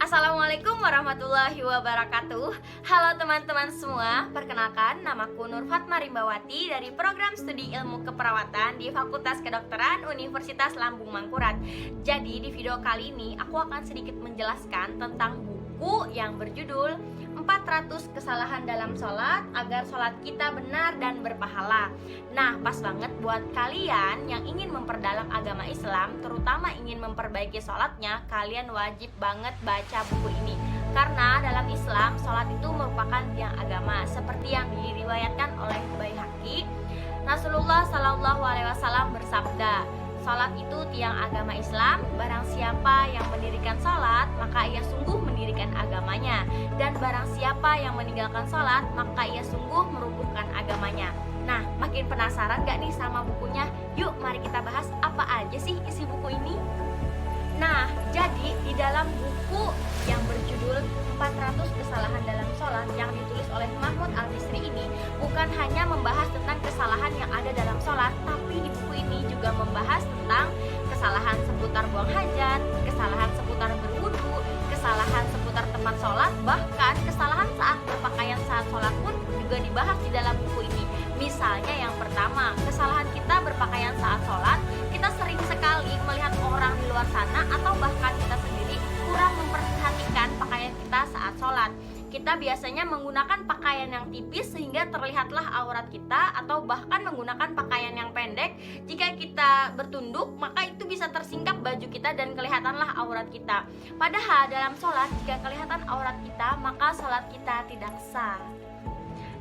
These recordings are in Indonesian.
Assalamualaikum warahmatullahi wabarakatuh. Halo teman-teman semua, perkenalkan namaku Nur Fatma Rimbawati dari program studi ilmu keperawatan di Fakultas Kedokteran Universitas Lambung Mangkurat. Jadi di video kali ini aku akan sedikit menjelaskan tentang buku yang berjudul 400 Kesalahan Dalam Sholat Agar Sholat Kita Benar dan Berpahala. Nah, pas banget buat kalian yang ingin memperdalam agama Islam, terutama ingin memperbaiki sholatnya, kalian wajib banget baca buku ini. Karena dalam Islam, sholat itu merupakan tiang agama, seperti yang diriwayatkan oleh Baihaqi. Rasulullah SAW bersabda, "Salat itu tiang agama Islam, barang siapa yang mendirikan salat, maka ia sungguh mendirikan agamanya. Dan barang siapa yang meninggalkan salat, maka ia sungguh merubuhkan agamanya." Nah, makin penasaran gak nih sama bukunya? Yuk mari kita bahas apa aja sih isi buku ini. Nah, jadi di dalam buku yang berjudul 400 Kesalahan Dalam Sholat yang ditulis oleh Mahmud Al-Misri ini bukan hanya membahas tentang kesalahan yang ada dalam sholat, tapi di buku ini juga membahas tentang kesalahan seputar buang hajat, kesalahan seputar berwudu, kesalahan seputar tempat sholat, bahkan kesalahan saat berpakaian saat sholat pun juga dibahas di dalam buku ini. Misalnya yang pertama, kesalahan kita berpakaian saat sholat. Kita sering sekali melihat orang di luar sana atau bahkan kita sendiri kurang memperhatikan pakaian kita saat sholat. Kita biasanya menggunakan pakaian yang tipis sehingga terlihatlah aurat kita, atau bahkan menggunakan pakaian yang pendek. Jika kita bertunduk, maka itu bisa tersingkap baju kita dan kelihatanlah aurat kita. Padahal dalam sholat, jika kelihatan aurat kita, maka sholat kita tidak sah.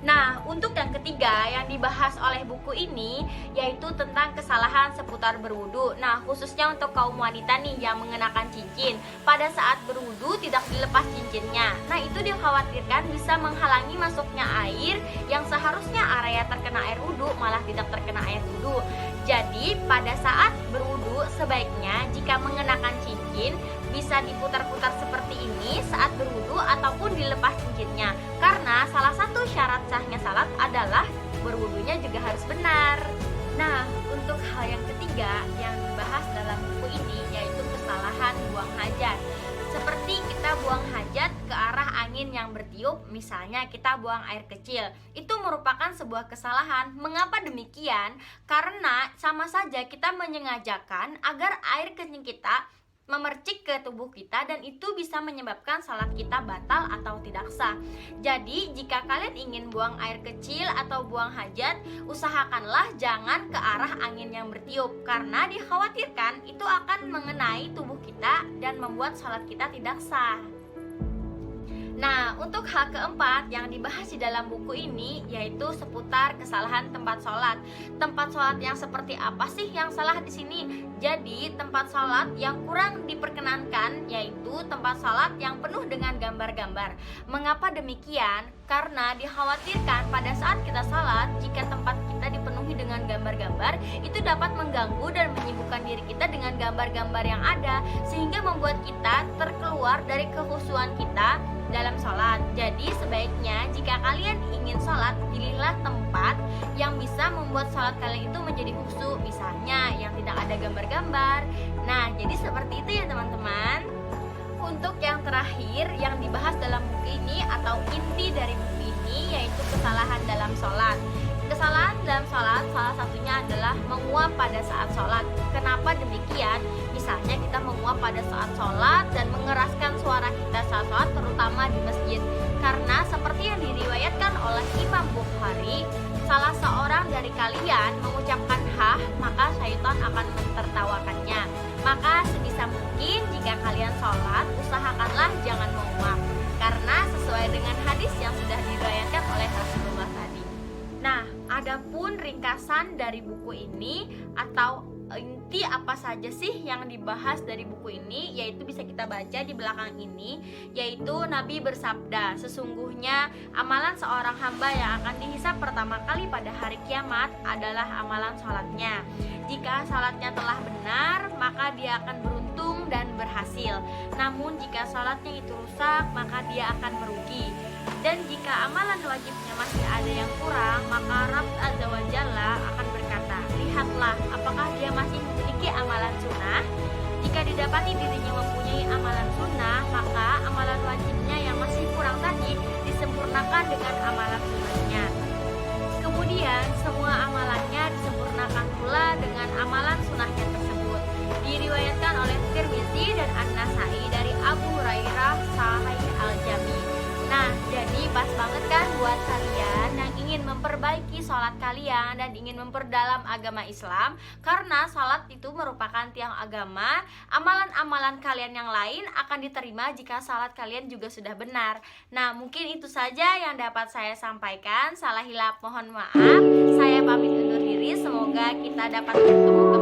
Nah, untuk yang ketiga yang dibahas oleh buku ini yaitu tentang kesalahan seputar berwudu. Nah, khususnya untuk kaum wanita nih yang mengenakan cincin, pada saat berwudu tidak dilepas cincinnya. Nah, itu dikhawatirkan bisa menghalangi masuknya air yang seharusnya area terkena air wudu malah tidak terkena air wudu. Jadi, pada saat berwudu sebaiknya jika mengenakan cincin bisa diputar-putar seperti ini saat berwudu ataupun dilepas cincinnya. Karena salah satu syarat sahnya salat adalah berwudunya juga harus benar. Nah, untuk hal yang ketiga yang dibahas dalam buku ini yaitu kesalahan buang hajat. Seperti kita buang hajat ke arah angin yang bertiup, misalnya kita buang air kecil. Itu merupakan sebuah kesalahan. Mengapa demikian? Karena sama saja kita menyengajakan agar air kencing kita memercik ke tubuh kita, dan itu bisa menyebabkan salat kita batal atau tidak sah. Jadi jika kalian ingin buang air kecil atau buang hajat, usahakanlah jangan ke arah angin yang bertiup, karena dikhawatirkan itu akan mengenai tubuh kita dan membuat salat kita tidak sah. Nah, untuk hal keempat yang dibahas di dalam buku ini yaitu seputar kesalahan tempat sholat. Tempat sholat yang seperti apa sih yang salah di sini? Jadi, tempat sholat yang kurang diperkenankan yaitu tempat sholat yang penuh dengan gambar-gambar. Mengapa demikian? Karena dikhawatirkan pada saat kita sholat, jika tempat kita dipenuhi dengan gambar-gambar, itu dapat mengganggu dan menyibukkan diri kita dengan gambar-gambar yang ada, sehingga membuat kita terkeluar dari kekhusyuan kita dalam sholat. Jadi sebaiknya jika kalian ingin sholat, pilihlah tempat yang bisa membuat sholat kalian itu menjadi khusyuk, misalnya yang tidak ada gambar-gambar. Nah, jadi seperti itu ya teman-teman. Untuk yang terakhir yang dibahas dalam buku ini atau inti dari buku ini yaitu kesalahan dalam sholat. Kesalahan dalam sholat salah satunya adalah menguap pada saat sholat. Kenapa demikian? Misalnya kita menguap pada saat sholat dan mengeraskan suara kita saat sholat, terutama di masjid. Karena seperti yang diriwayatkan oleh Imam Bukhari, salah seorang dari kalian mengucapkan hah, maka syaitan akan mentertawakannya. Maka sebisa mungkin jika kalian sholat, usahakanlah jangan menguap, karena sesuai dengan hadis yang sudah diriwayatkan oleh Rasulullah tadi. Nah, adapun ringkasan dari buku ini atau inti apa saja sih yang dibahas dari buku ini, yaitu bisa kita baca di belakang ini, yaitu Nabi bersabda, "Sesungguhnya amalan seorang hamba yang akan dihisab pertama kali pada hari kiamat adalah amalan sholatnya. Jika sholatnya telah benar, maka dia akan beruntung dan berhasil. Namun jika sholatnya itu rusak, maka dia akan merugi. Dan jika amalan wajibnya masih ada yang kurang, maka Rabb Azza wa Jalla akan berkata, lihatlah apakah dia masih memiliki amalan sunnah. Jika Jika didapati dirinya mempunyai amalan sunnah, maka amalan wajibnya yang masih kurang tadi disempurnakan dengan amalan sunnahnya. Kemudian semua amalannya disempurnakan pula dengan amalan sunnahnya tersebut. Diriwayatkan oleh Tirmizi dan An-Nasai dari Abu Hurairah Sahih Al-Jami. Nah, jadi pas banget kan buat kalian yang ingin memperbaiki sholat kalian dan ingin memperdalam agama Islam. Karena sholat itu merupakan tiang agama. Amalan-amalan kalian yang lain akan diterima jika sholat kalian juga sudah benar. Nah, mungkin itu saja yang dapat saya sampaikan. Salah hilap mohon maaf. Saya pamit undur diri. Semoga kita dapat bertemu